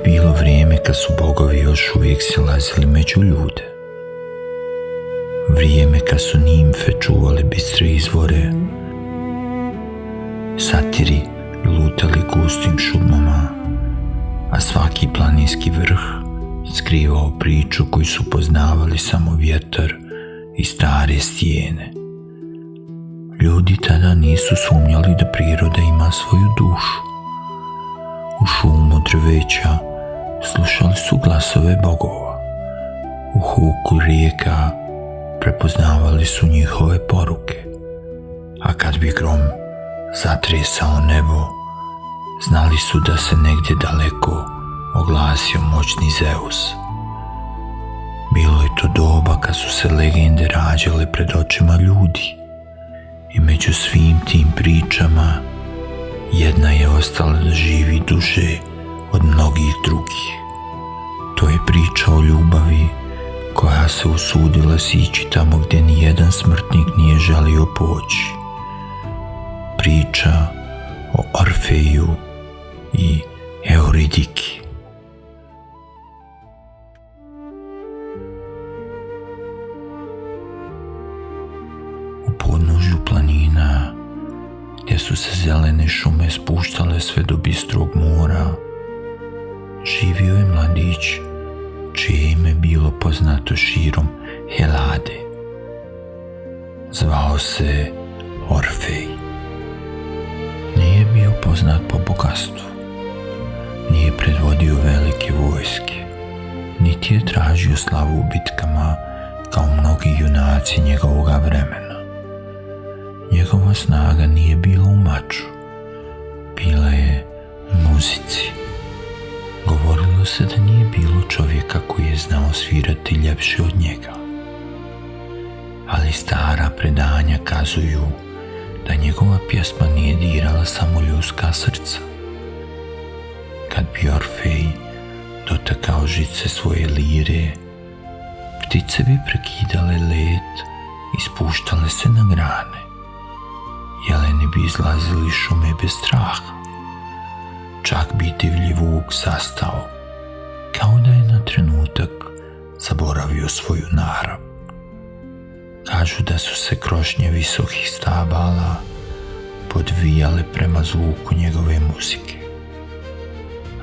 bilo vrijeme kad su bogovi još uvijek silazili među ljude. Vrijeme kad su nimfe čuvale bistre izvore, satiri lutali gustim šumama, a svaki planinski vrh skrivao priču koju su poznavali samo vjetar i stare stijene. Ljudi tada nisu sumnjali da priroda ima svoju dušu. U šumu drveća slušali su glasove bogova. U huku rijeka prepoznavali su njihove poruke. A kad bi grom zatresao nebo, znali su da se negdje daleko oglasio moćni Zeus. Bilo je to doba kad su se legende rađale pred očima ljudi i među svim tim pričama jedna je ostala da živi duže od mnogih drugih. To je priča o ljubavi koja se usudila sići tamo gdje nijedan smrtnik nije želio poći. Priča o Orfeju i Euridiki. U podnožju planina, gdje su se zelene šume spuštale sve do bistrog mora, živio je mladić čije ime bilo poznato širom Helade. Zvao se Orfej. Nije bio poznat po bogatstvu, nije predvodio velike vojske, niti je tražio slavu u bitkama kao mnogi junaci njegovoga vremena. Njegova snaga nije bila u maču, bila je u muzici. Govorilo se da nije bilo čovjeka koji je znao svirati ljepše od njega. Ali stara predanja kazuju da njegova pjesma nije dirala samo ljudska srca. Kad bi Orfej dotakao žice svoje lire, ptice bi prekidale let i spuštale se na grane. Jeleni bi izlazili iz šume bez straha. Čak bi divlji vuk zastao, kao da je na trenutak zaboravio svoju narav. Kažu da su se krošnje visokih stabala podvijale prema zvuku njegove muzike,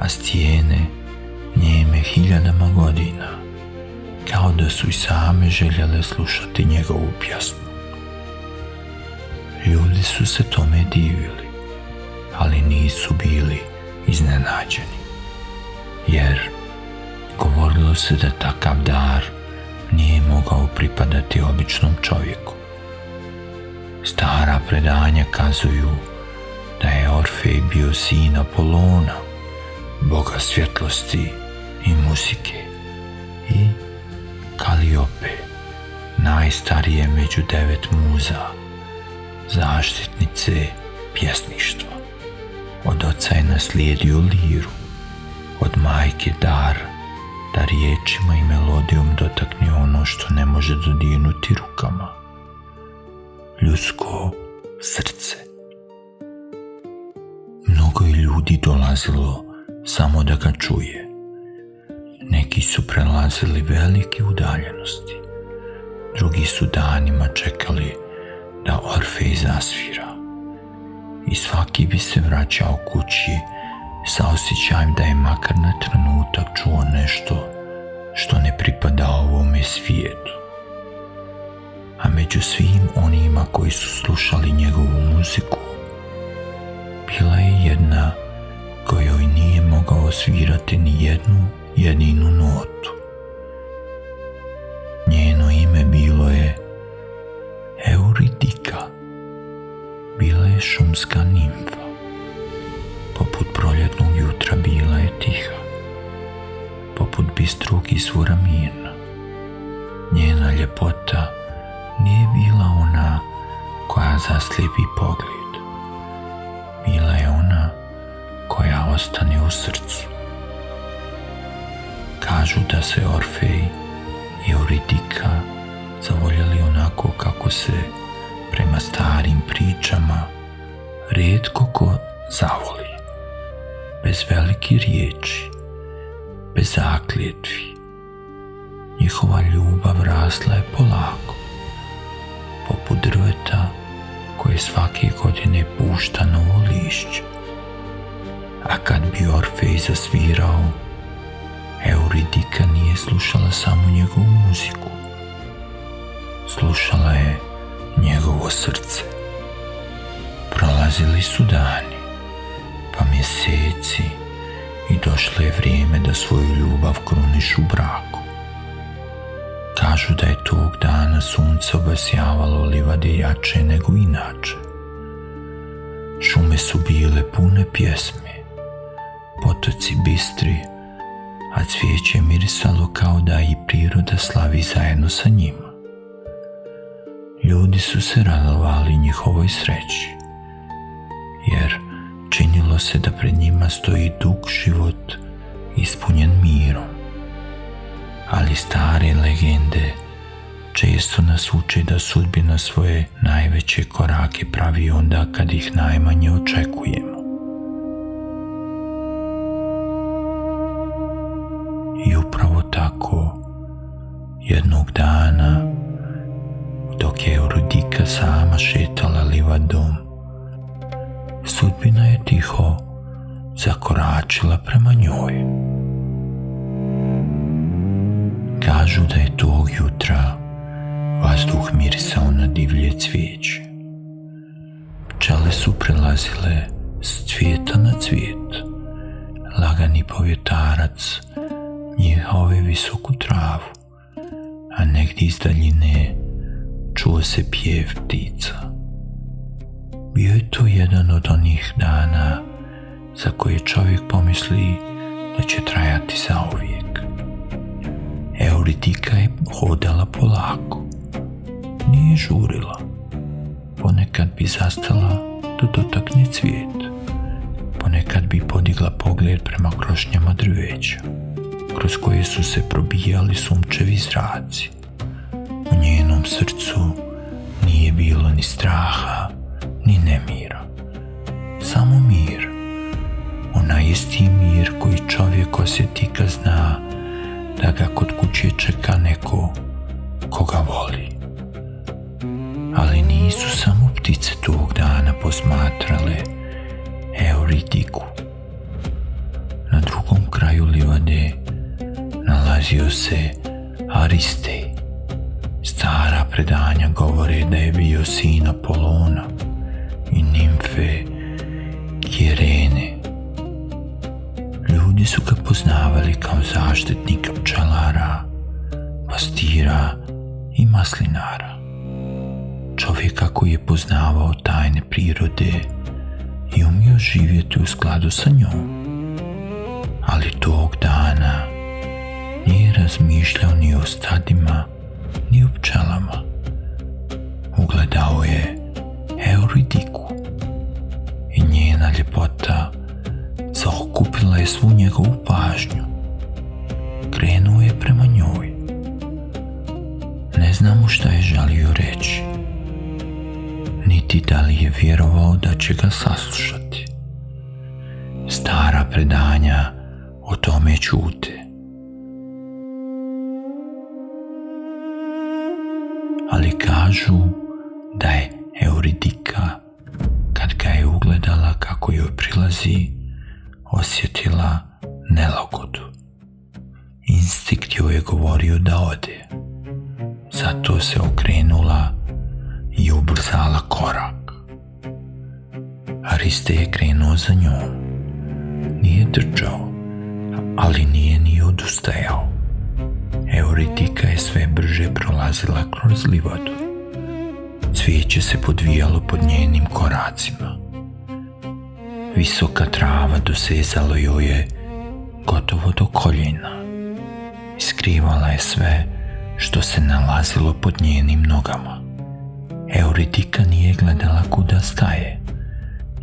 a stijene njeme hiljadama godina, kao da su i same željele slušati njegovu pjesmu. Ljudi su se tome divili, ali nisu bili iznenađeni, jer govorilo se da takav dar nije mogao pripadati običnom čovjeku. Stara predanja kazuju da je Orfej bio sin Apolona, boga svjetlosti i muzike, i Kaliope, najstarije među 9 muza, zaštitnice pjesništva. Od oca je naslijedio liru, od majke dar da riječima i melodijom dotakne ono što ne može dodirnuti rukama. Ljudsko srce. Mnogo je ljudi dolazilo samo da ga čuje. Neki su prelazili velike udaljenosti, drugi su danima čekali da Orfej zasvira i svaki bi se vraćao kući sa osjećajem da je makar na trenutak čuo nešto što ne pripada ovome svijetu. A među svim onima koji su slušali njegovu muziku, bila je jedna kojoj nije mogao svirati ni jednu jedinu notu. Njeno ime bilo je Euridika. Bila je šumska nimfa. Poput proljetnog jutra bila je tiha, poput bistrog izvora mirna. Njena ljepota nije bila ona koja zaslijepi pogled. Bila je ona koja ostane u srcu. Kažu da se Orfej i Euridika zavoljeli onako kako se, prema starim pričama, rijetko ko zavoli, bez velike riječi, bez zakljetvi. Njihova ljubav rasla je polako, poput drveta koje svake godine pušta novo lišće. A kad bi Orfej zasvirao, Euridika nije slušala samo njegovu muziku. Slušala je njegovo srce. Prolazili su dani, pa mjeseci, i došlo je vrijeme da svoju ljubav kruniš u braku. Kažu da je tog dana sunce obasjavalo livade jače nego inače. Šume su bile pune pjesme, potoci bistri, a cvijeće mirisalo kao da i priroda slavi zajedno sa njima. Ljudi su se radovali njihovoj sreći, jer činilo se da pred njima stoji dug život ispunjen mirom. Ali stare legende često nas uče da sudbina svoje najveće korake pravi onda kad ih najmanje očekujemo. I upravo tako, jednog dana, dok je Euridika sama šetala livadom, sudbina je tiho zakoračila prema njoj. Kažu da je tog jutra vazduh mirisao na divlje cvijeće. Pčele su prelazile s cvijeta na cvijet. Lagani povjetarac njihove visoku travu, a negdje iz daljine čuo se pjev ptica. Bio je to jedan od onih dana za koje čovjek pomisli da će trajati zauvijek. Euridika je hodala polako, nije žurila. Ponekad bi zastala da dotakne cvijet, ponekad bi podigla pogled prema krošnjama drveća, kroz koje su se probijali sunčevi zraci. U njenom srcu nije bilo ni straha, ni nemira, samo mir. Onaj isti mir koji čovjek osjeti kad zna da ga kod kuće čeka neko koga voli. Ali nisu samo ptice tog dana posmatrale Euridiku. Na drugom kraju livade nalazio se Aristej. Stara predanja govore da je bio sin Apolona i nimfe Kirene. Ljudi su ga poznavali kao zaštitnika pčelara, pastira i maslinara. Čovjeka koji je poznavao tajne prirode i umio živjeti u skladu sa njom. Ali tog dana nije razmišljao ni o stadima, ni o pčelama. Ugledao je Euridiku i njena ljepota zaokupila je svu njegovu pažnju. Krenuo je prema njoj. Ne znamo šta je želio reći, niti da li je vjerovao da će ga saslušati. Stara predanja o tome ćute. Ali kažu da je Euridika, kad ga je ugledala kako joj prilazi, osjetila nelagodu. Instinkt joj je govorio da ode. Zato se okrenula i ubrzala korak. Aristej je krenuo za njom. Nije trčao, ali nije ni odustajao. Euridika je sve brže prolazila kroz livadu. Cvijeće se podvijalo pod njenim koracima. Visoka trava dosezalo joj je gotovo do koljena. Skrivala je sve što se nalazilo pod njenim nogama. Euridika nije gledala kuda staje.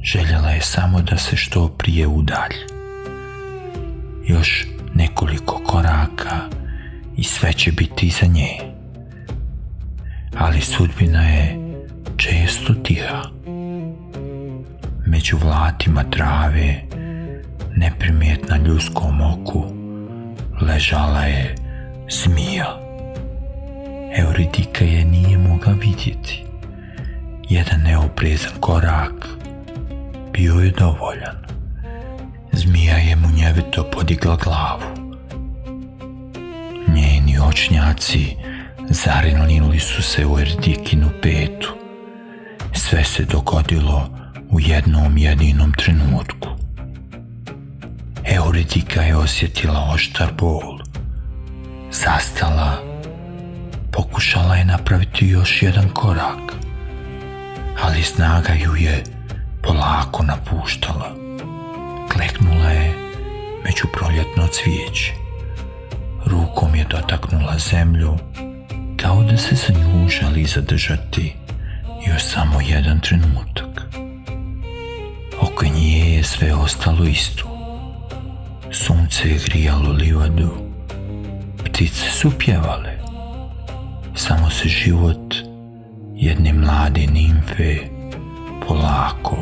Željela je samo da se što prije udalji. Još nekoliko koraka i sve će biti iza nje. Ali sudbina je često tiha. Među vlatima trave, neprimjetna ljudskom oku, ležala je zmija. Euridika je nije mogla vidjeti. Jedan neoprezan korak bio je dovoljan. Zmija je munjevito podigla glavu. Njeni očnjaci zarinili su se u Euridikinu petu. Sve se dogodilo u jednom jedinom trenutku. Euridika je osjetila oštar bol. Zastala. Pokušala je napraviti još jedan korak, ali snaga ju je polako napuštala. Kleknula je među proljetno cvijeće. Rukom je dotaknula zemlju, kao da se za nju želi zadržati još samo jedan trenutak. Oko nje je sve ostalo isto. Sunce je grijalo livadu, ptice su pjevale. Samo se život jedne mlade nimfe polako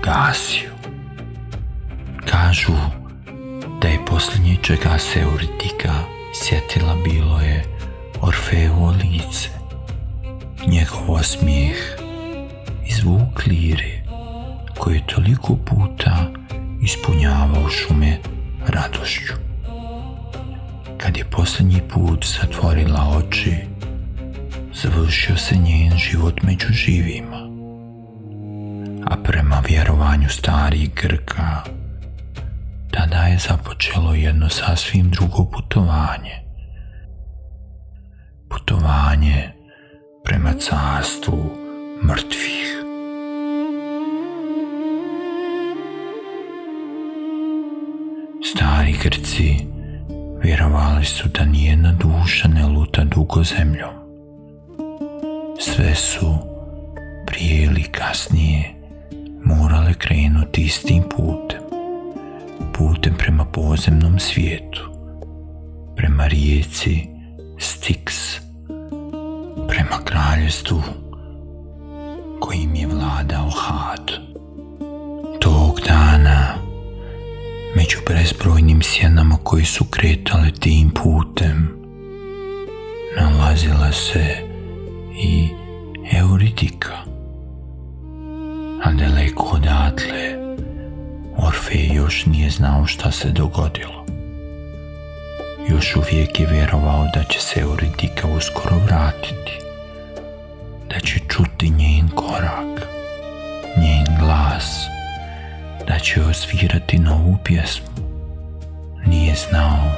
gasio. Kažu da je posljednje čega se Euridika sjetila bilo je Orfejevo lice, njegov osmijeh i zvuk lire koji je toliko puta ispunjavao šume radošću. Kad je posljednji put zatvorila oči, završio se njen život među živima. A prema vjerovanju starih Grka, tada je započelo jedno sasvim drugo putovanje. Putovanje prema carstvu mrtvih. Stari Grci vjerovali su da nijedna duša ne luta dugo zemljom. Sve su prije ili kasnije morale krenuti istim putem prema podzemnom svijetu, prema rijeci Styx, prema kraljevstvu kojim je vladao Had. Tog dana, među bezbrojnim sjenama koji su kretale tim putem, nalazila se i Euridika. A daleko odatle, Orfej još nije znao šta se dogodilo. Još uvijek je vjerovao da će se Euridika uskoro vratiti, da će čuti njen korak, njen glas, da će osvirati novu pjesmu. Nije znao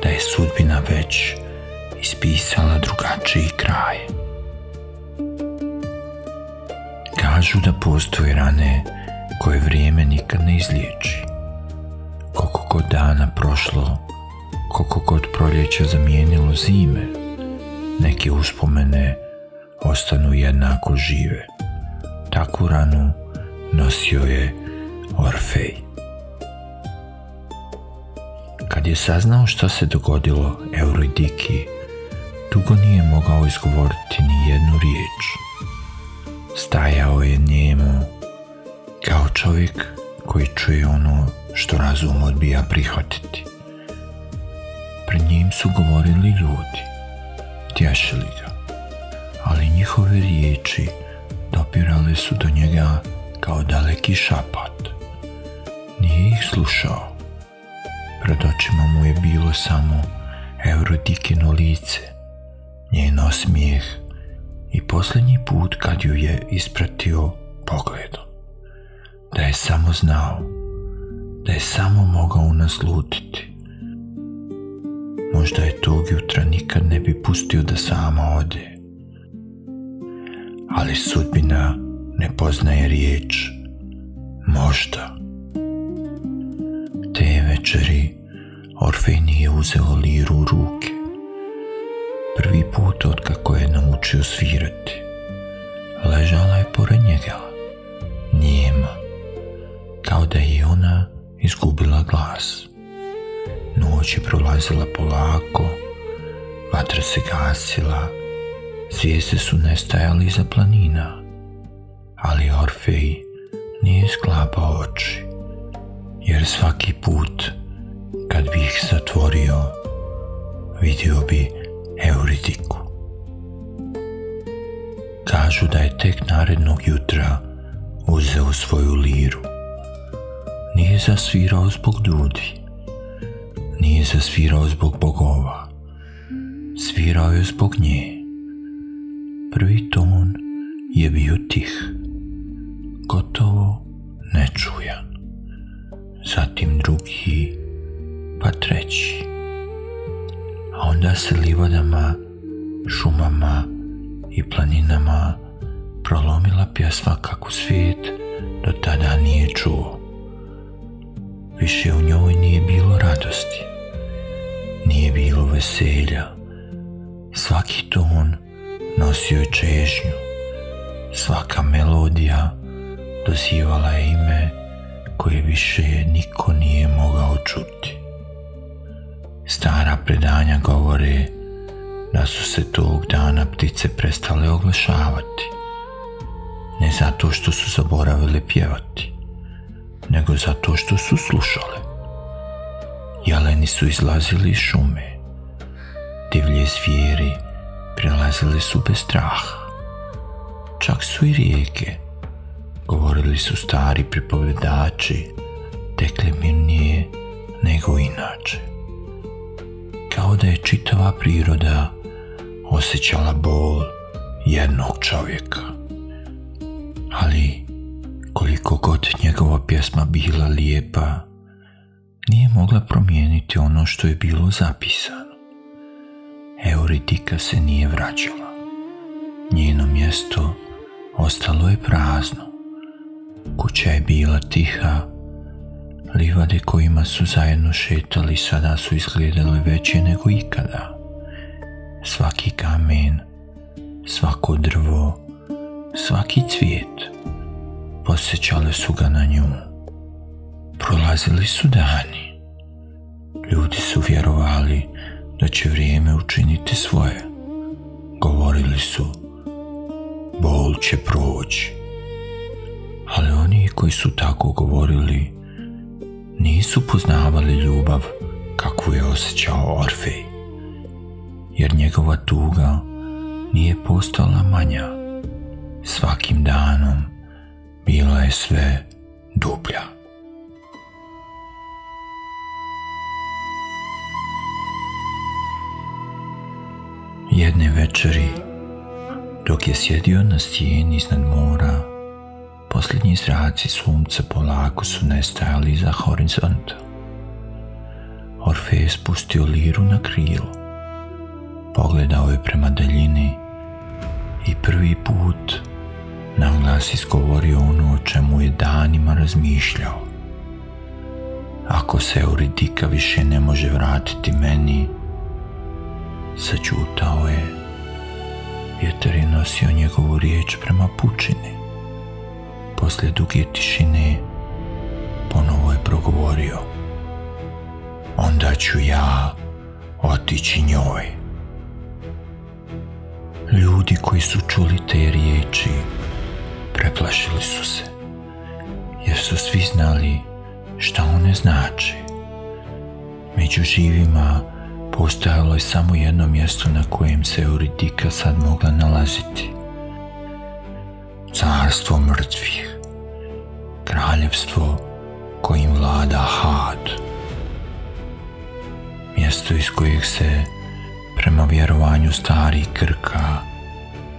da je sudbina već ispisala drugačiji kraj. Kažu da postoje rane koje vrijeme nikad ne izliječi. Koliko god dana prošlo, koliko god proljeća zamijenilo zime, neke uspomene ostanu jednako žive. Takvu ranu nosio je Orfej. Kad je saznao što se dogodilo Euridiki, dugo nije mogao izgovoriti ni jednu riječ. Stajao je nijemo, kao čovjek koji čuje ono što razum odbija prihvatiti. Pred njim su govorili ljudi, tješili ga, ali njihove riječi dopirale su do njega kao daleki šapat. Nije ih slušao. Pred očima mu je bilo samo Euridikino lice, njen osmijeh i posljednji put kad ju je ispratio pogledom. Da je samo znao, da je samo mogao naslutiti. Možda je tog jutra nikad ne bi pustio da sama ode. Ali sudbina ne poznaje riječ možda. Te večeri Orfej nije uzeo liru u ruke. Prvi put otkako je naučio svirati. Ležala je pored njega, nijema, kao da je ona izgubila glas. Noć je prolazila polako, vatra se gasila, zvijezde su nestajale iza planina, ali Orfej nije sklapao oči, jer svaki put Kad bi ih zatvorio, vidio bi Euridiku. Kažu da je tek narednog jutra uzeo svoju liru. Nije zasvirao zbog ljudi, nije zasvirao zbog bogova, svirao je zbog nje. Prvi ton je bio tih, gotovo nečujan, zatim drugi, pa treći. A onda se livadama, šumama i planinama prolomila pjesma kako svijet do tada nije čuo. Više u njoj nije bilo radosti, nije bilo veselja. Svaki ton nosio je čežnju, svaka melodija dozivala je ime koje više niko nije mogao čuti. Stara predanja govore da su se tog dana ptice prestale oglašavati, ne zato što su zaboravile pjevati, nego zato što su slušale. Jeleni su izlazili iz šume, divlje zvijeri prilazili su bez straha. Čak su i rijeke, govorili su stari pripovjedači, tekle mirnije nego inače. Kao da je čitava priroda osjećala bol jednog čovjeka. Ali koliko god njegova pjesma bila lijepa, nije mogla promijeniti ono što je bilo zapisano. Euridika se nije vraćala. Njeno mjesto ostalo je prazno. Kuća je bila tiha. Livade kojima su zajedno šetali sada su izgledale veće nego ikada. Svaki kamen, svako drvo, svaki cvijet podsjećale su ga na nju. Prolazili su dani. Ljudi su vjerovali da će vrijeme učiniti svoje. Govorili su, bol će proći. Ali oni koji su tako govorili nisu poznavali ljubav kakvu je osjećao Orfej, jer njegova tuga nije postala manja. Svakim danom bila je sve dublja. Jedne večeri, dok je sjedio na stijeni iznad mora, posljednji zraci sunca polako su nestajali iza horizonta. Orfej je spustio liru na krilo. Pogledao je prema daljini i prvi put naglas izgovorio ono o čemu je danima razmišljao. Ako se Euridika više ne može vratiti meni, saćutao je. Vjetar je nosio njegovu riječ prema pučini. Poslije duge tišine ponovo je progovorio. Onda ću ja otići njoj. Ljudi koji su čuli te riječi preplašili su se, jer su svi znali šta one znače. Među živima postojalo je samo jedno mjesto na kojem se Euridika sad mogla nalaziti. Carstvo mrtvih, kraljevstvo kojim vlada Had. Mjesto iz kojeg se, prema vjerovanju starih Grka,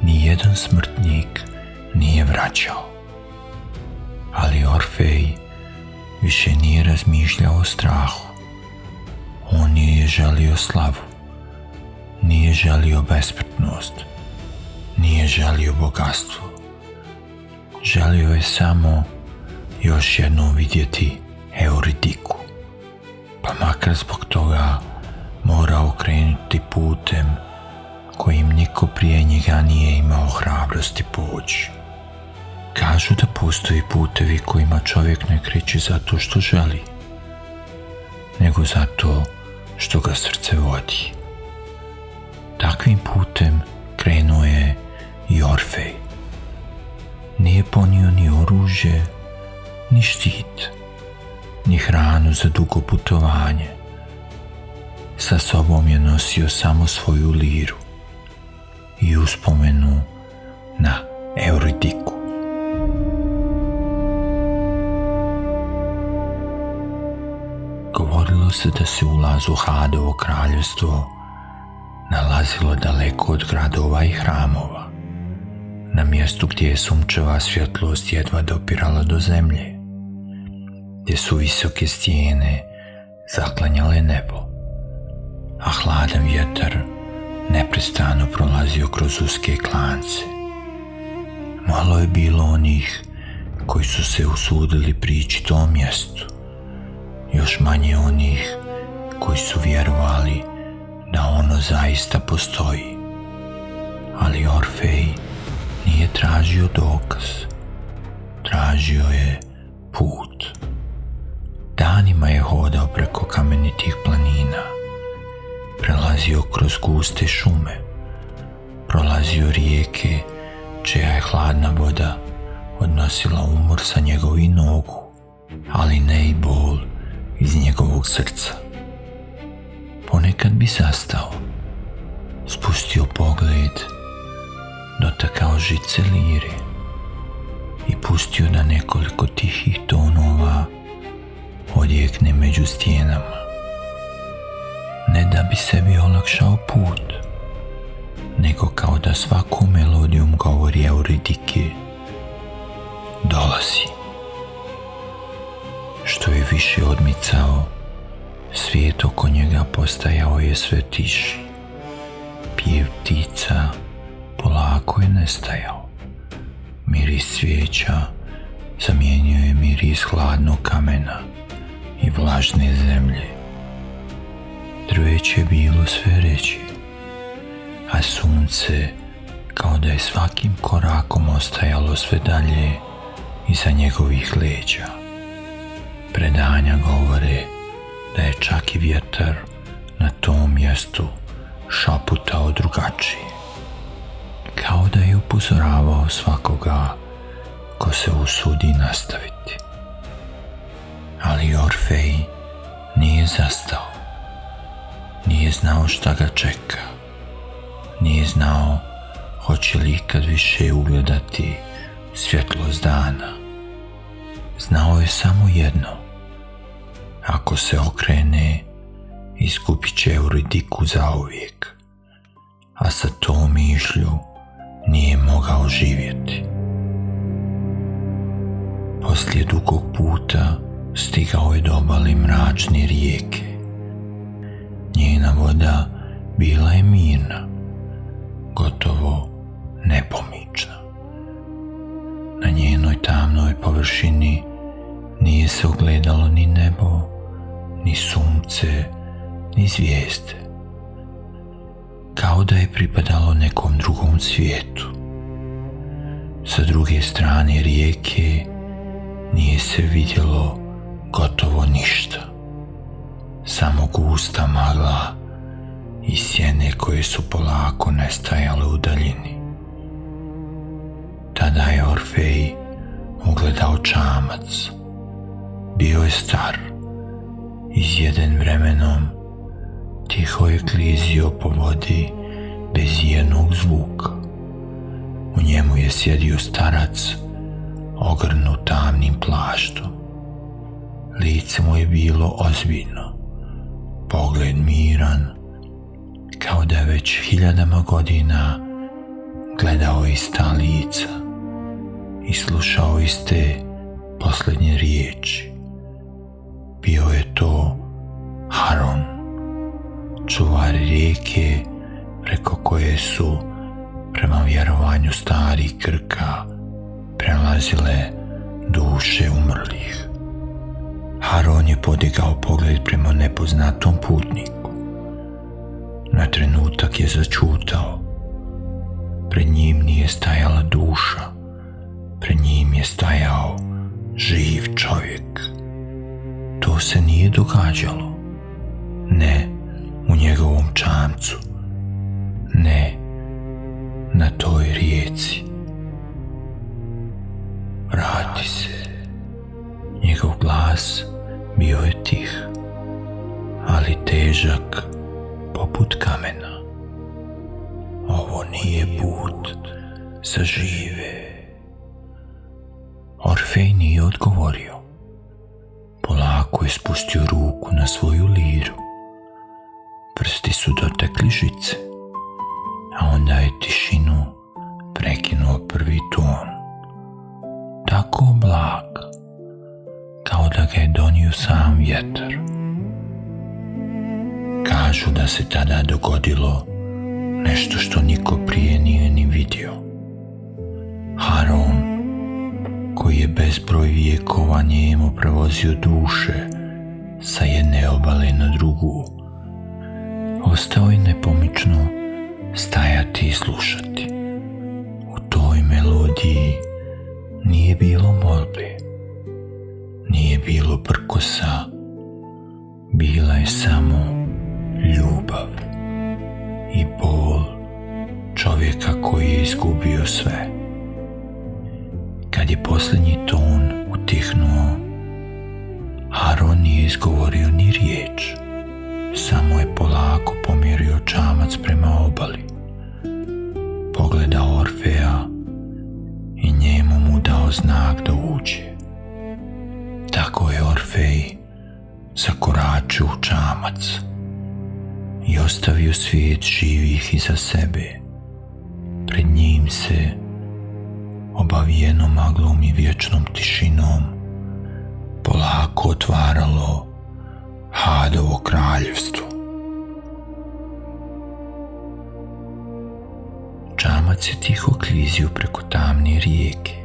nijedan smrtnik nije vraćao. Ali Orfej više nije razmišljao o strahu. On nije želio slavu, nije želio besmrtnost, nije želio bogatstvo. Želio je samo još jednom vidjeti Euridiku, pa makar zbog toga morao krenuti putem kojim niko prije njega nije imao hrabrosti poći. Kažu da postoji putevi kojima čovjek ne kreće zato što želi, nego zato što ga srce vodi. Takvim putem krenuo je i Orfej. Nije ponio ni oružje, ni štit, ni hranu za dugo putovanje. Sa sobom je nosio samo svoju liru i uspomenu na Euridiku. Govorilo se da se ulaz u Hadovo kraljevstvo nalazilo daleko od gradova i hramova, na mjestu gdje je sunčeva svjetlost jedva dopirala do zemlje, gdje su visoke stijene zaklanjale nebo, a hladan vjetar neprestano prolazio kroz uske klance. Malo je bilo onih koji su se usudili prići tom mjestu, još manje onih koji su vjerovali da ono zaista postoji. Ali Orfej nije tražio dokaz, tražio je put. Danima je hodao preko kamenitih planina, prelazio kroz guste šume, prolazio rijeke čija je hladna voda odnosila umor sa njegovih nogu, ali ne i bol iz njegovog srca. Ponekad bi zastao, spustio pogled, dotakao žice lire i pustio da nekoliko tihih tonova odjekne među stijenama. Ne da bi sebi olakšao put, nego kao da svakom melodijom govori Euridike: dolazi. Što je više odmicao, svijet oko njega postajao je sve tiši. Pjev ptica polako je nestajao. Miris cvijeća zamijenio je miris hladnog kamena i vlažne zemlje. Drveće je bilo sve ređe, a sunce kao da je svakim korakom ostajalo sve dalje iza njegovih leđa. Predanja govore da je čak i vjetar na tom mjestu šaputao drugačije, kao da je upozoravao svakoga ko se usudi nastaviti. Ali Orfej nije zastao, nije znao šta ga čeka, nije znao hoće li ikad više ugledati svjetlost dana. Znao je samo jedno: ako se okrene, izgubit će Euridiku zauvijek, a sa tom mišlju nije mogao živjeti. Poslije dugog puta stigao je do obale mračne rijeke. Njena voda bila je mirna, gotovo nepomična. Na njenoj tamnoj površini nije se ogledalo ni nebo, ni sunce, ni zvijezde. Kao da je pripadalo nekom drugom svijetu. Sa druge strane rijeke nije se vidjelo gotovo ništa. Samo gusta magla i sjene koje su polako nestajale u daljini. Tada je Orfej ugledao čamac. Bio je star, izjeden vremenom, tiho je klizio po vodi bez jednog zvuka. U njemu je sjedio starac, ogrnut tamnim plaštom. Lice mu je bilo ozbiljno, pogled miran, kao da je već hiljadama godina gledao ista lica i slušao iste posljednje riječi. Bio je to Haron, čuvar rijeke preko koje su, prema vjerovanju starih Grka, prelazile duše umrlih. Haron je podigao pogled prema nepoznatom putniku. Na trenutak je začutao. Pred njim nije stajala duša, pred njim je stajao živ čovjek. To se nije događalo. Ne u njegovom čamcu, ne na toj rijeci. Vrati se. Njegov glas bio je tih, ali težak poput kamena. Ovo nije put za žive. Orfej nije odgovorio. Polako je spustio ruku na svoju liru. Prsti su dotekli žice, a onda je tišinu prekinuo prvi ton. Tako blag, kao da ga je donio sam vjetar. Kažu da se tada dogodilo nešto što niko prije nije ni vidio. Haron, koji je bezbroj vijekova njemu prevozio duše sa jedne obale na drugu, ostao je nepomično stajati i slušati. U toj melodiji nije bilo molbe, nije bilo prkosa, bila je samo ljubav i bol čovjeka koji je izgubio sve. Kad je posljednji ton utihnuo, Haron nije izgovorio ni riječ, samo je polako pomjerio čamac prema obali. Pogledao Orfeja i njemu mu dao znak da uđe. Tako je Orfej zakoračio u čamac i ostavio svijet živih iza sebe. Pred njim se, obavijeno maglom i vječnom tišinom, polako otvaralo Hadovo kraljevstvo. Čamac je tiho klizio preko tamne rijeke.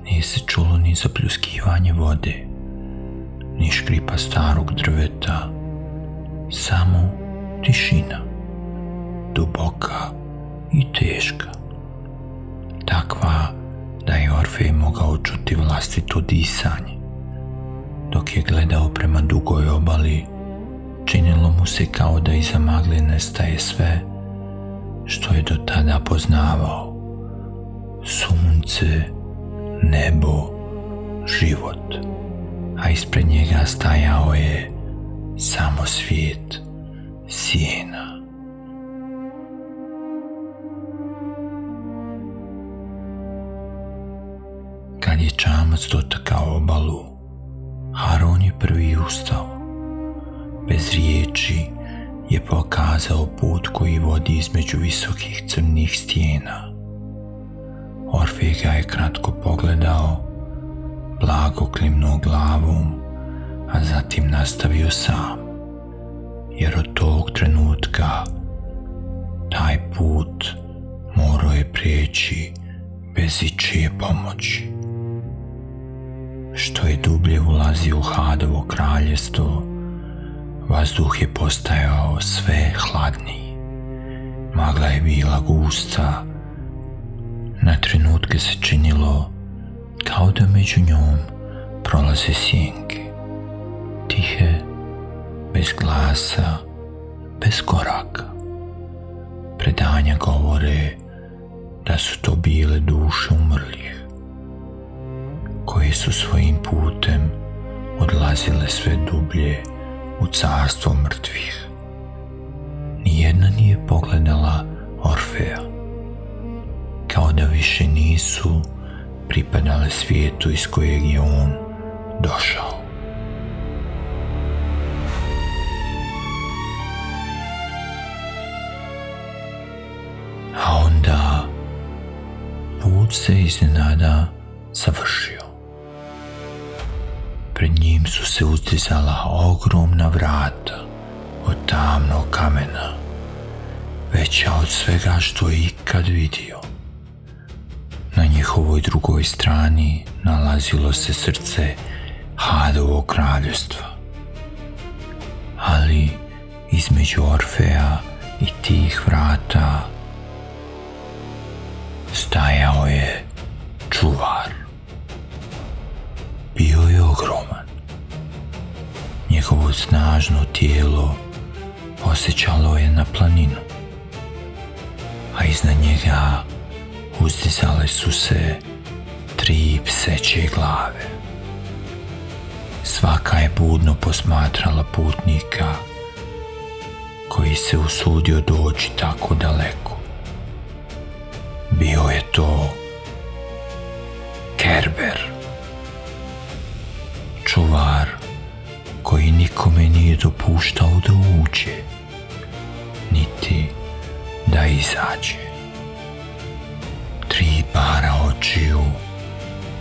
Nije se čulo ni zapljuskivanje vode, ni škripa starog drveta, samo tišina, duboka i teška. Takva da je Orfej mogao čuti vlastito disanje. Dok je gledao prema dugoj obali, činilo mu se kao da iza magle nestaje sve što je do tada poznavao. Sunce, nebo, život, a ispred njega stajao je samo svijet sjena. Kad je čamac dotakao obalu, Haron je prvi ustao. Bez riječi je pokazao put koji vodi između visokih crnih stijena. Orfej ga je kratko pogledao, blago klimnuo glavom, a zatim nastavio sam, jer od tog trenutka taj put morao je prijeći bez ičije pomoći. Što je dublje ulazio u Hadovo kraljevstvo, vazduh je postajao sve hladniji. Magla je bila gusta. Na trenutke se činilo kao da među njom prolaze sjenke. Tihe, bez glasa, bez koraka. Predanja govore da su to bile duše umrlih, koje su svojim putem odlazile sve dublje u carstvo mrtvih. Nijedna nije pogledala Orfeja, kao da više nisu pripadale svijetu iz kojeg je on došao. A onda put se iznenada završio. Pred njim su se uzdizala ogromna vrata od tamnog kamena, veća od svega što je ikad vidio. Na njihovoj drugoj strani nalazilo se srce Hadovog kraljevstva. Ali između Orfeja i tih vrata stajao je čuvar. Bio je ogroman. Njegovo snažno tijelo podsjećalo je na planinu, a iznad njega uzdizale su se 3 pseće glave. Svaka je budno posmatrala putnika koji se usudio doći tako daleko. Bio je to Kerber, čuvar koji nikome nije dopuštao da uđe, niti da izađe. 3 para očiju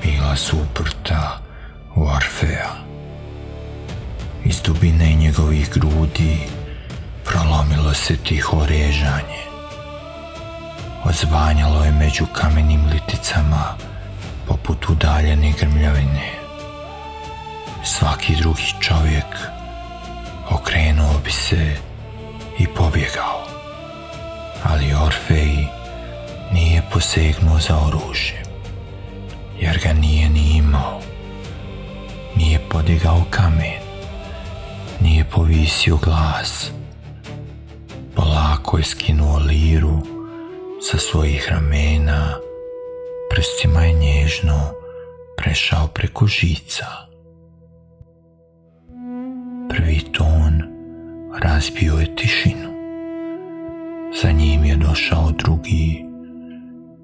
bila su uprta u Orfeja. Iz dubine njegovih grudi prolomilo se tiho režanje. Odzvanjalo je među kamenim liticama poput udaljene grmljavine. Svaki drugi čovjek okrenuo bi se i pobjegao, ali Orfej nije posegnuo za oružjem, jer ga nije ni imao. Nije podigao kamen, nije povisio glas. Polako je skinuo liru sa svojih ramena, prstima je nježno prešao preko žica. Prvi ton razbio je tišinu. Za njim je došao drugi,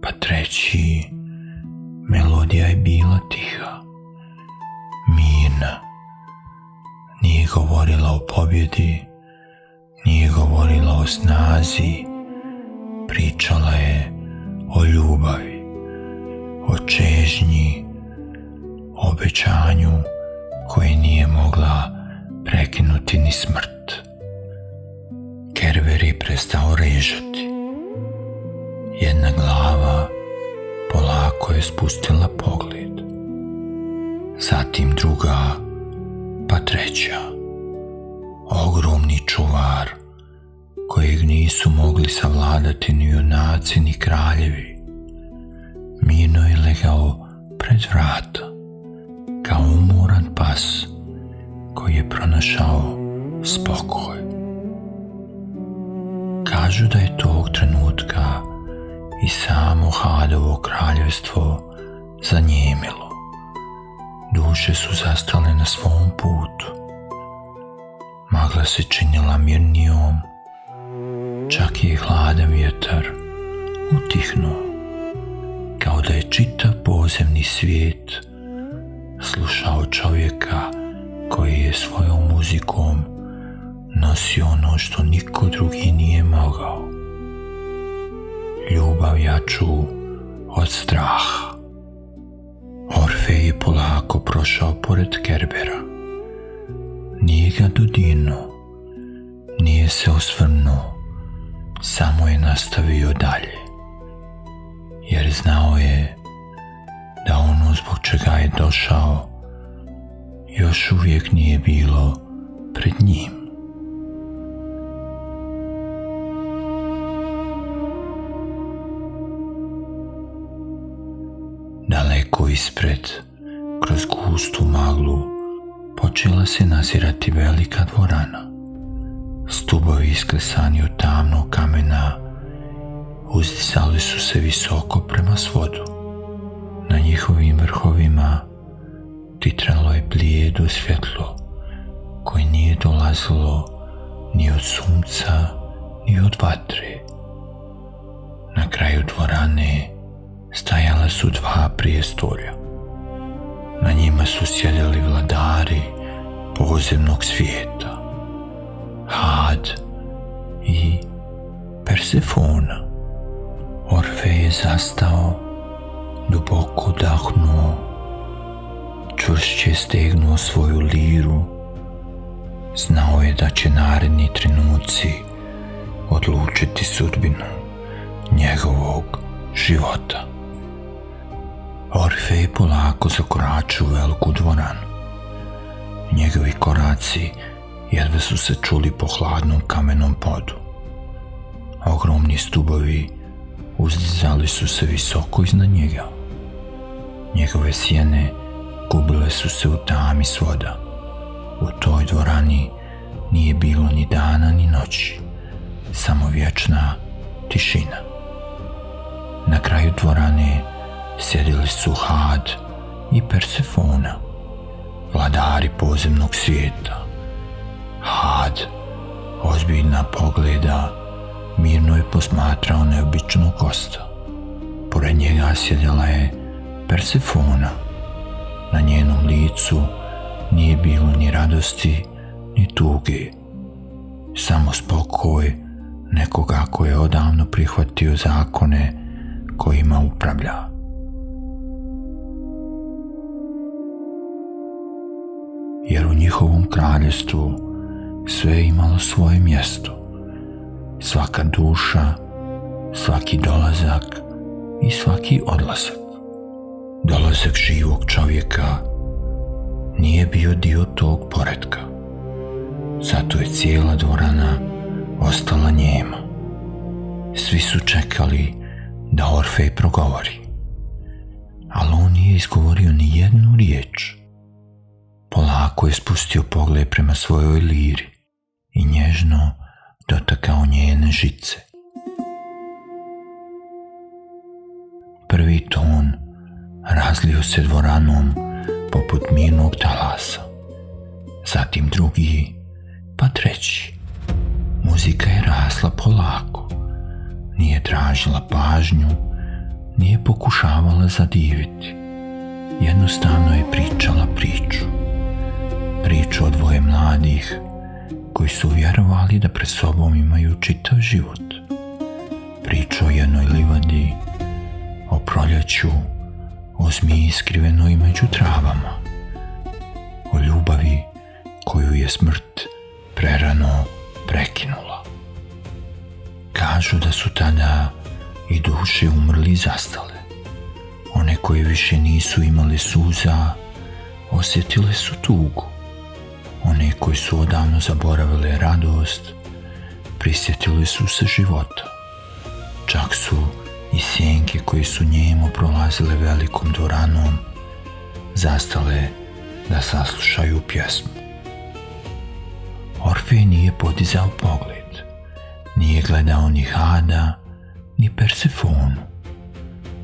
pa treći. Melodija je bila tiha, mirna. Nije govorila o pobjedi, nije govorila o snazi. Pričala je o ljubavi, o čežnji, o obećanju koje nije mogla prekinuti ni smrt. Kerber je prestao režati. Jedna glava polako je spustila pogled, zatim druga, pa treća. Ogromni čuvar kojeg nisu mogli savladati ni junaci ni kraljevi, mirno je legao pred vrata, kao umoran pas koji je pronašao spokoj. Kažu da je tog trenutka i samo Hadovo kraljevstvo zanijemilo. Duše su zastale na svom putu. Magla se činila mirnijom, čak je hladan vjetar utihnuo, kao da je čitav podzemni svijet slušao čovjeka koji je svojom muzikom nosio ono što niko drugi nije mogao. Ljubav jaču od straha. Orfej je polako prošao pored Kerbera. Nije ga dodirnuo, nije se osvrnuo, samo je nastavio dalje, jer znao je da ono zbog čega je došao još uvijek nije bilo pred njim. Daleko ispred, kroz gustu maglu, počela se nazirati velika dvorana. Stubovi isklesani od tamnog kamena uzdizali su se visoko prema svodu. Na njihovim vrhovima titralo je blijedo svjetlo koje nije dolazilo ni od sunca ni od vatre. Na kraju dvorane stajala su 2 prijestolja. Na njima su sjedili vladari podzemnog svijeta, Had i Persefona. Orfej je zastao, duboko udahnuo, čvršće stegnuo svoju liru. Znao je da će naredni trenuci odlučiti sudbinu njegovog života. Orfej polako zakoračio u veliku dvoranu. Njegovi koraci jedva su se čuli po hladnom kamenom podu. Ogromni stubovi uzdizali su se visoko iznad njega. Njegove sjene gubile su se u tami svoda. U toj dvorani nije bilo ni dana ni noći, samo vječna tišina. Na kraju dvorane sjedili su Had i Persefona, vladari podzemnog svijeta. Had ozbiljna pogleda, mirno je posmatrao neobičnog gosta. Pored njega sjedila je Persefona. Na njenom licu nije bilo ni radosti, ni tuge, samo spokoj nekoga koji je odavno prihvatio zakone kojima upravlja. Jer u njihovom kraljestvu sve je imalo svoje mjesto. Svaka duša, svaki dolazak i svaki odlazak. Dolazak živog čovjeka nije bio dio tog poretka. Zato je cijela dvorana ostala njema. Svi su čekali da Orfej progovori, ali on nije izgovorio ni jednu riječ. Polako je spustio pogled prema svojoj liri i nježno dotakao njene žice. Prvi ton razlio se dvoranom poput mirnog talasa, zatim drugi, pa treći. Muzika je rasla polako, nije tražila pažnju, nije pokušavala zadiviti. Jednostavno je pričala priču o dvoje mladih koji su vjerovali da pred sobom imaju čitav život. Priču o jednoj livadi, o proljeću, o zmiji skrivenoj među travama, o ljubavi koju je smrt prerano prekinula. Kažu da su tada i duše umrli i zastale. One koje više nisu imale suza, osjetile su tugu. One koji su odavno zaboravile radost, prisjetili su se života. Čak su i sjenke koje su njemo prolazile velikom dvoranom zastale da saslušaju pjesmu. Orfej nije podizao pogled, nije gledao ni Hada, ni Persefonu.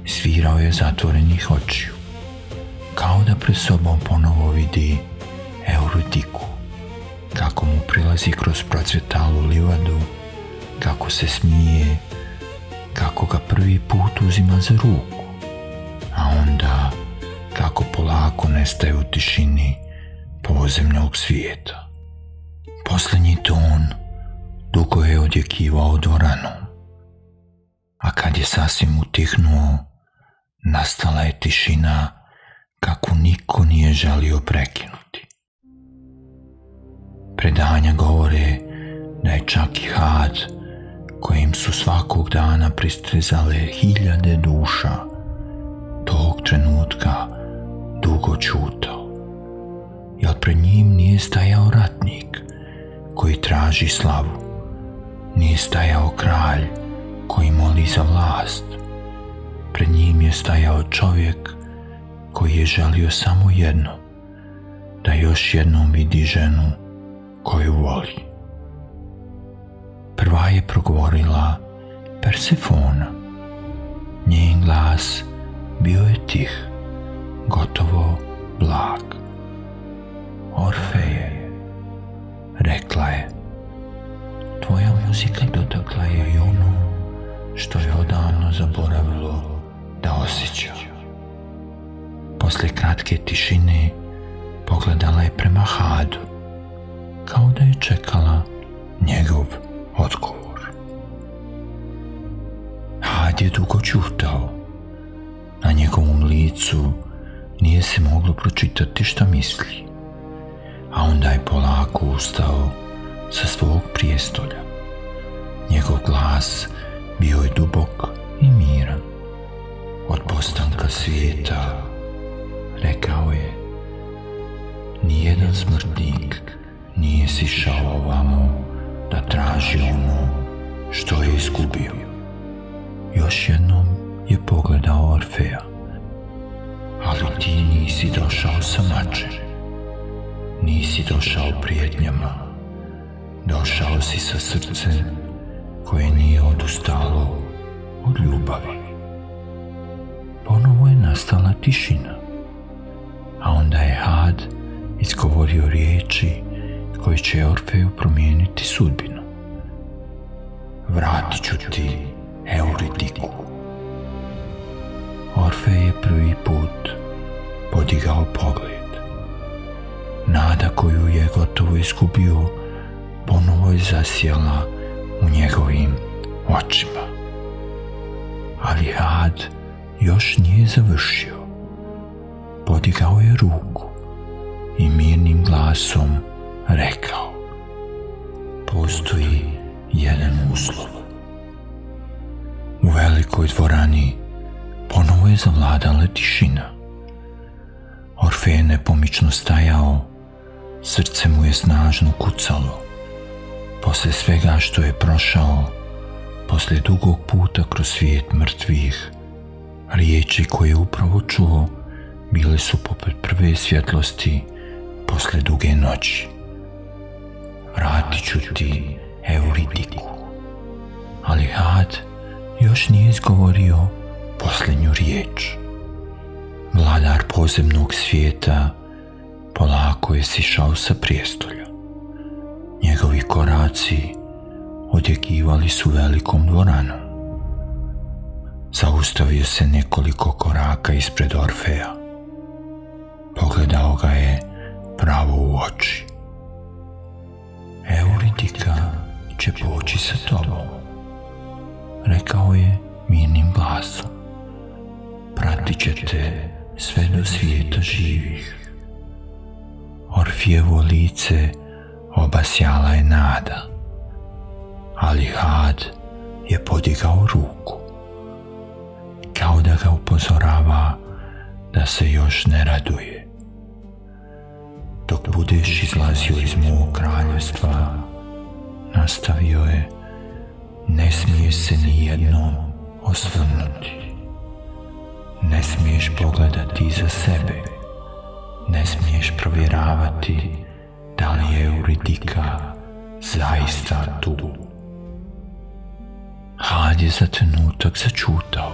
Svirao je zatvorenih očiju, kao da pred sobom ponovo vidi Euridiku, kako mu prilazi kroz procvjetalu livadu, kako se smije, kako ga prvi put uzima za ruku, a onda kako polako nestaje u tišini pozemnog svijeta. Posljednji ton dugo je odjekivao dvoranom, a kad je sasvim utihnuo, nastala je tišina kakvu niko nije želio prekinuti. Predanja govore da je čak i Had, kojim su svakog dana pristezale 1000 duša, tog trenutka dugo ćutao, jer pred njim nije stajao ratnik koji traži slavu, nije stajao kralj koji moli za vlast. Pred njim je stajao čovjek koji je želio samo jedno, da još jednom vidi ženu koju voli. Prva je progovorila Persefona. Njen glas bio je tih, gotovo blag. Orfeje, rekla je, tvoja muzika dotakla je i ono što je odavno zaboravilo da osjeća. Poslije kratke tišine pogledala je prema Hadu, kao da je čekala njegov odgovor. Had je dugo ćutao. Na njegovom licu nije se moglo pročitati šta misli, a onda je polako ustao sa svog prijestolja. Njegov glas bio je dubok i miran. Od postanka svijeta, rekao je, nijedan smrtnik nije sišao ovamo da traži ono što je izgubio. Još jednom je pogledao Orfeja. Ali ti nisi došao sa mačem, nisi došao prijetnjama, došao si sa srcem koje nije odustalo od ljubavi. Ponovo je nastala tišina, a onda je Had izgovorio riječi koje će Orfeju promijeniti sudbinu. vratit ću ti Euridiku. Orfej je prvi put podigao pogled. Nada koju je gotovo izgubio ponovo je zasjela u njegovim očima. Ali Had još nije završio. Podigao je ruku i mirnim glasom rekao: postoji jedan uslov. U velikoj dvorani ponovo je zavladala tišina. Orfej je nepomično stajao, srce mu je snažno kucalo. Posle svega što je prošao, posle dugog puta kroz svijet mrtvih, riječi koje je upravo čuo bile su poput prve svjetlosti posle duge noći. Vratit ću ti Euridiku. Ali Had još nije izgovorio posljednju riječ. Vladar podzemnog svijeta polako je sišao sa prijestolja. Njegovi koraci odjekivali su velikom dvoranom. Zaustavio se nekoliko koraka ispred Orfeja. Pogledao ga je pravo u oči. Euridika će poći sa tobom, rekao je mirnim glasom. Pratit će te sve do svijeta živih. Orfijevo lice obasjala je nada, ali Had je podigao ruku, kao da ga upozorava da se još ne raduje. Dok budeš izlazio iz mog kraljevstva, nastavio je, ne smiješ se ni jednom osvrnuti. Ne smiješ pogledati iza sebe. Ne smiješ provjeravati da li je Euridika zaista tu. Had je za trenutak začutao,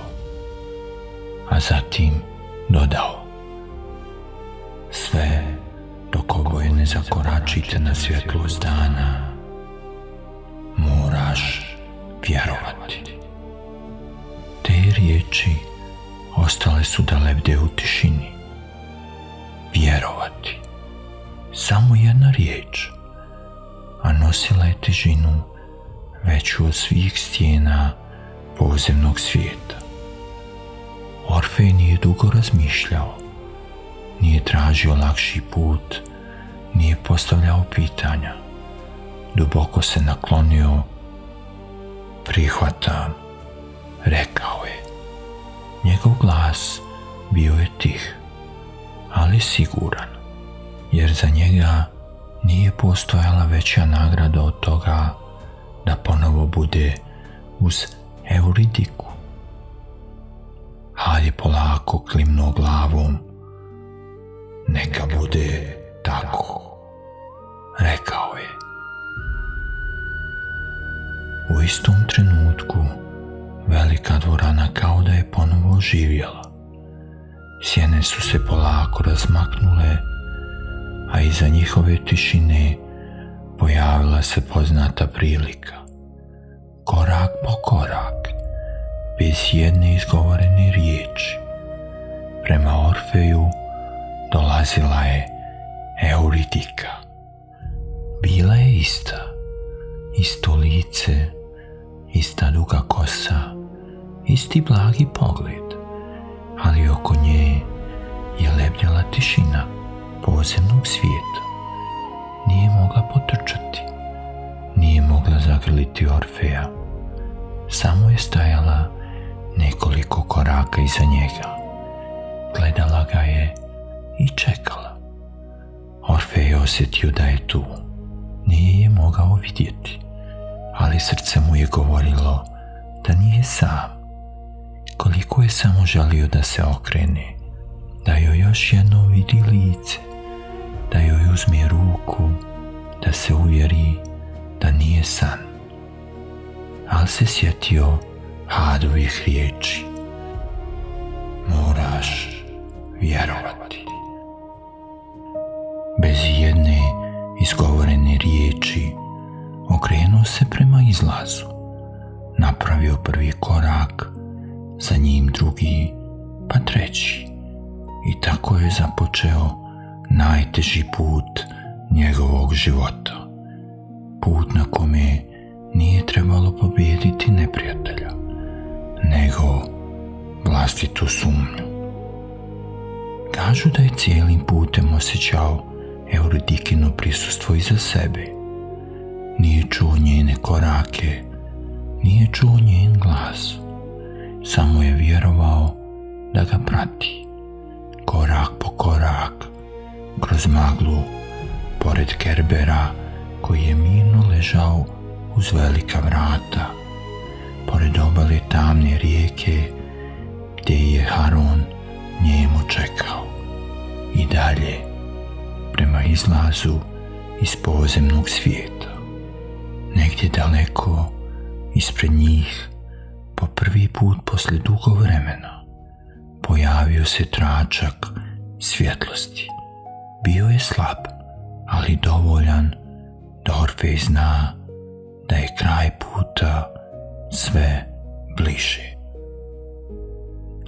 a zatim dodao: sve dok oboje ne zakoračite na svjetlost dana, moraš vjerovati. Te riječi ostale su da lebde u tišini. Vjerovati. Samo jedna riječ, a nosila je težinu veću od svih stijena podzemnog svijeta. Orfej nije dugo razmišljao, nije tražio lakši put, nije postavljao pitanja. Duboko se naklonio. Prihvatam, rekao je. Njegov glas bio je tih, ali siguran, jer za njega nije postojala veća nagrada od toga da ponovo bude uz Euridiku. Had je polako klimnuo glavom. Neka bude tako, rekao je. U istom trenutku velika dvorana kao da je ponovo oživjela. Sjene su se polako razmaknule, a iza njihove tišine pojavila se poznata prilika. Korak po korak, bez jedne izgovorene riječi, prema Orfeju dolazila je Euridika. Bila je ista, isto lice, ista duga kosa, isti blagi pogled, ali oko nje je lebdjela tišina podzemnog svijeta. Nije mogla potrčati, nije mogla zagrliti Orfeja, samo je stajala nekoliko koraka iza njega. Gledala ga je i čekala. Orfej je osjetio da je tu. Nije je mogao vidjeti, ali srce mu je govorilo da nije sam. Koliko je samo želio da se okrene, da joj još jednom vidi lice, da joj uzme ruku, da se uvjeri da nije san. Ali se sjetio Hadovih riječi. Moraš vjerovati. Bez jedne izgovorene riječi okrenuo se prema izlazu. napravio prvi korak, za njim drugi, pa treći. I tako je započeo najteži put njegovog života. Put na kome nije trebalo pobijediti neprijatelja, nego vlastitu sumnju. Kažu da je cijelim putem osjećao Euridikino prisustvo iza sebe. Nije čuo njene korake, nije čuo njen glas. Samo je vjerovao da ga prati. Korak po korak, kroz maglu, pored Kerbera koji je mirno ležao uz velika vrata, pored obale tamne rijeke gdje je Haron njemu čekao. I dalje, prema izlazu iz podzemnog svijeta. Negdje daleko, ispred njih, po prvi put poslije dugo vremena, pojavio se tračak svjetlosti. Bio je slab, ali dovoljan da Orfej zna da je kraj puta sve bliže.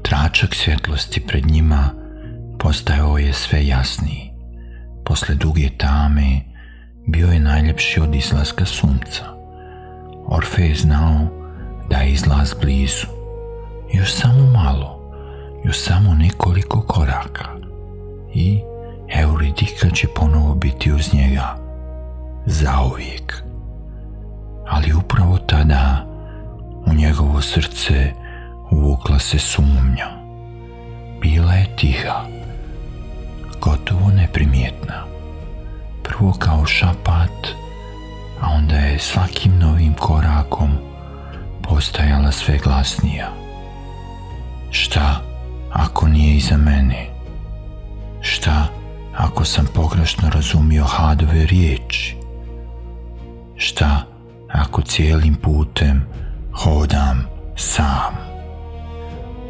Tračak svjetlosti pred njima postajao je sve jasniji. Posle duge tame bio je najljepši od izlaska sunca. Orfej je znao da je izlaz blizu. Još samo malo, još samo nekoliko koraka i Euridika će ponovo biti uz njega. Zauvijek. Ali upravo tada u njegovo srce uvukla se sumnja. Bila je tiha, gotovo neprimjetna. Prvo kao šapat, a onda je svakim novim korakom postajala sve glasnija. Šta ako nije iza mene? Šta ako sam pogrešno razumio Hadove riječi? Šta ako cijelim putem hodam sam?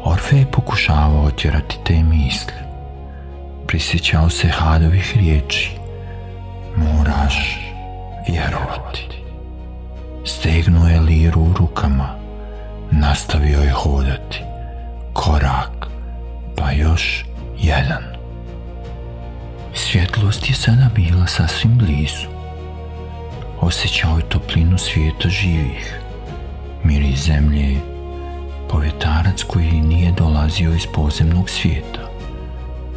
Orfej je pokušavao otjerati te misli. Prisjećao se Hadovih riječi. Moraš vjerovati. Stegnuo je liru u rukama. Nastavio je hodati. Korak, pa još jedan. Svjetlost je sada bila sasvim blizu. Osjećao je toplinu svijeta živih. Miris zemlje, povjetarac koji nije dolazio iz podzemnog svijeta.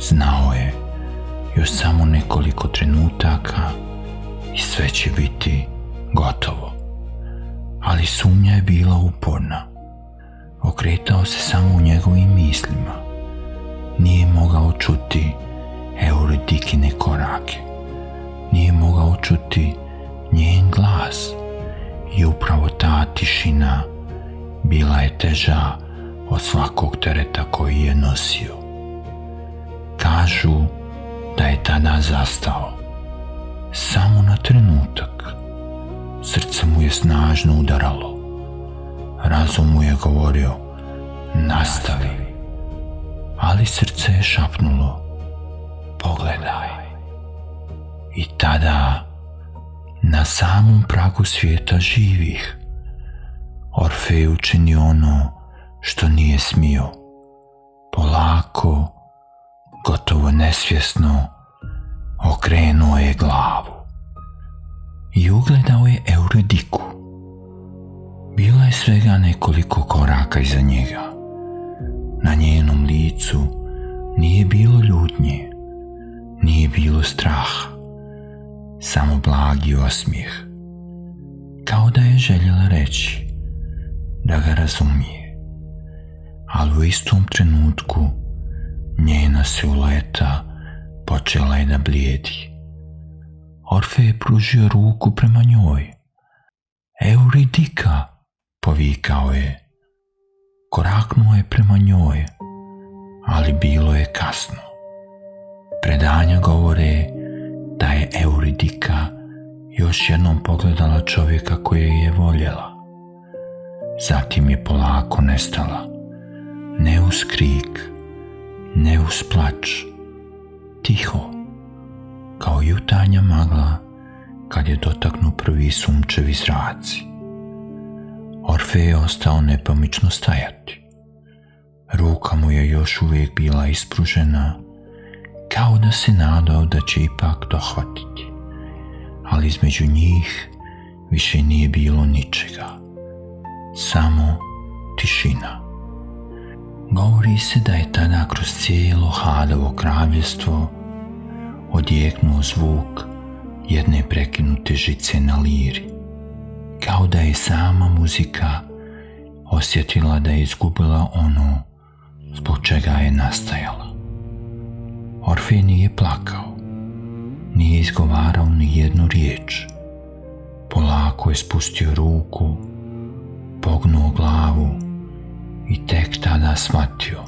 Znao je, još samo nekoliko trenutaka i sve će biti gotovo. Ali sumnja je bila uporna. Okretao se samo u njegovim mislima. Nije mogao čuti Euridikine korake. Nije mogao čuti njen glas. I upravo ta tišina bila je teža od svakog tereta koji je nosio. Kažu da je tada zastao. Samo na trenutak. Srce mu je snažno udaralo. Razum mu je govorio, nastavi. Ali srce je šapnulo, pogledaj. I tada, na samom pragu svijeta živih, Orfej učini ono što nije smio. Polako, gotovo nesvjesno, okrenuo je glavu i ugledao je Euridiku. Bila je svega nekoliko koraka iza njega. Na njenom licu nije bilo ljutnje, nije bilo straha, samo blagi osmijeh, kao da je željela reći da ga razumije. Ali u istom trenutku njena silueta počela je da blijedi. Orfej je pružio ruku prema njoj. Euridika, povikao je. Koraknuo je prema njoj, ali bilo je kasno. Predanja govore da je Euridika još jednom pogledala čovjeka koje je voljela. Zatim je polako nestala. Ne uz krik, ne uz plač. Tiho, kao jutarnja magla kad je dotaknu prvi sunčevi zraci. Orfej Orfej je ostao nepomično stajati. Ruka mu je još uvijek bila ispružena, kao da se nadao da će ipak dohvatiti, ali između njih više nije bilo ničega, samo tišina. Govori se da je tada kroz cijelo Hadovo kraljevstvo odjeknuo zvuk jedne prekinute žice na liri, kao da je sama muzika osjetila da je izgubila ono zbog čega je nastajala. Orfej nije plakao, nije izgovarao ni jednu riječ. Polako je spustio ruku, pognuo glavu i tek tada shvatio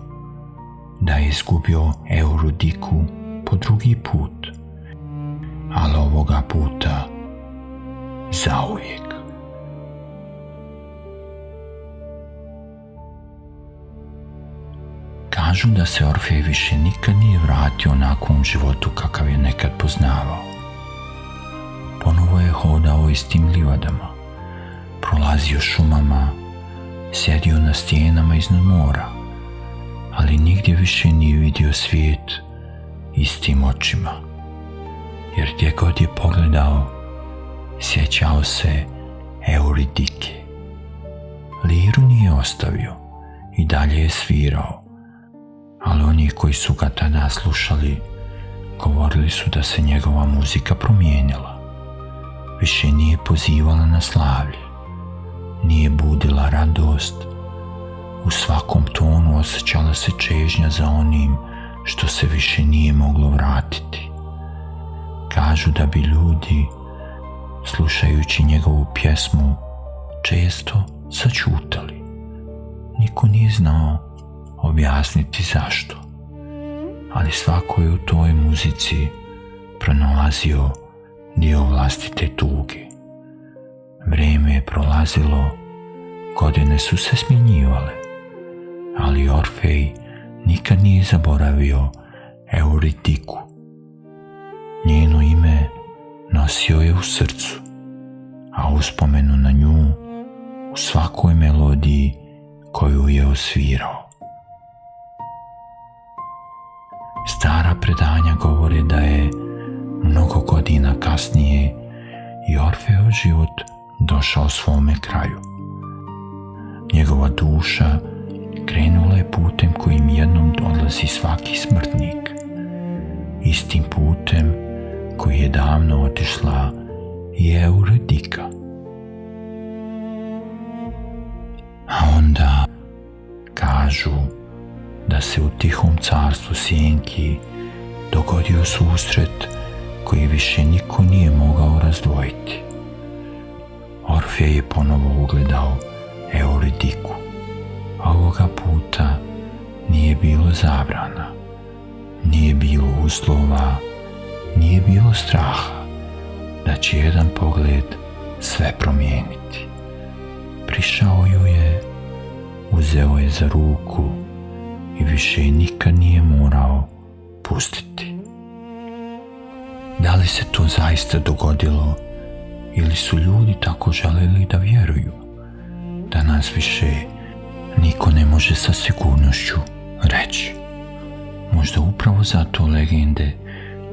da je izgubio Euridiku po drugi put, ali ovoga puta zauvijek. Kažu da se Orfej više nikad nije vratio onakvom životu kakav je nekad poznavao. Ponovo je hodao istim livadama, prolazio šumama, sjedio na stijenama iznad mora, ali nigdje više nije vidio svijet istim očima, jer gdje god je pogledao, sjećao se Euridike. Liru nije ostavio, i dalje je svirao, ali oni koji su ga tada slušali govorili su da se njegova muzika promijenila. Više nije pozivala na slavlje, nije budila radost. U svakom tonu osjećala se čežnja za onim što se više nije moglo vratiti. Kažu da bi ljudi, slušajući njegovu pjesmu, često začutali. Niko nije znao objasniti zašto, ali svako je u toj muzici pronalazio dio vlastite tuge. Vrijeme je prolazilo, godine su se smjenjivale, ali Orfej nikad nije zaboravio Euridiku. Njeno ime nosio je u srcu, a uspomenu na nju u svakoj melodiji koju je osvirao. Stara predanja govore da je mnogo godina kasnije i Orfeov život došao svome kraju. Njegova duša krenula je putem kojim jednom odlazi svaki smrtnik, istim putem koji je davno otišla i Euridika. A onda kažu da se u tihom carstvu sjenki dogodio susret koji više niko nije mogao razdvojiti. Orfej je ponovo ugledao Euridiku. Ovoga puta nije bilo zabrana, nije bilo uslova, nije bilo straha da će jedan pogled sve promijeniti. Prišao ju je, uzeo je za ruku i više nikad nije morao pustiti. Da li se to zaista dogodilo ili su ljudi tako želeli da vjeruju? Danas više niko ne može sa sigurnošću reći. Možda upravo zato legende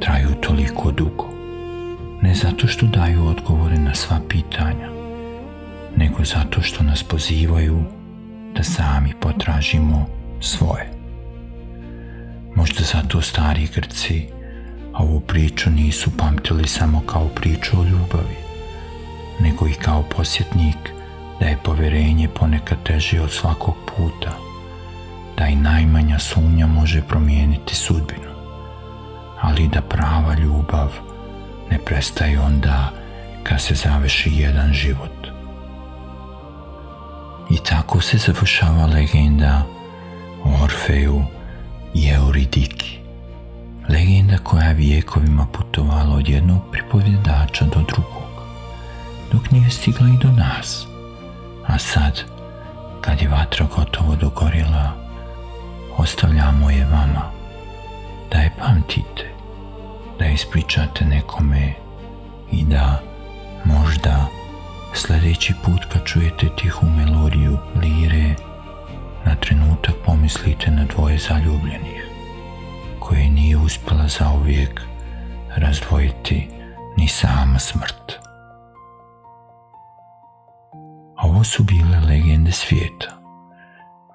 traju toliko dugo. Ne zato što daju odgovore na sva pitanja, nego zato što nas pozivaju da sami potražimo svoje. Možda zato stari Grci ovu priču nisu pamtili samo kao priču o ljubavi, nego i kao podsjetnik da je povjerenje ponekad teže od svakog puta, da i najmanja sumnja može promijeniti sudbinu, ali da prava ljubav ne prestaje onda kad se završi jedan život. I tako se završava legenda o Orfeju i Euridiki. Legenda koja je vijekovima putovala od jednog pripovjedača do drugog, dok nije stigla i do nas. A sad, kad je vatra gotovo dogorila, ostavljamo je vama, da je pamtite, da je ispričate nekome i da možda Sljedeći put kad čujete tihu melodiju lire, na trenutak pomislite na dvoje zaljubljenih, koje nije uspjela zauvijek razdvojiti ni sama smrt. Ovo su bile legende svijeta.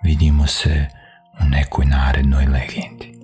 Vidimo se u nekoj narednoj legendi.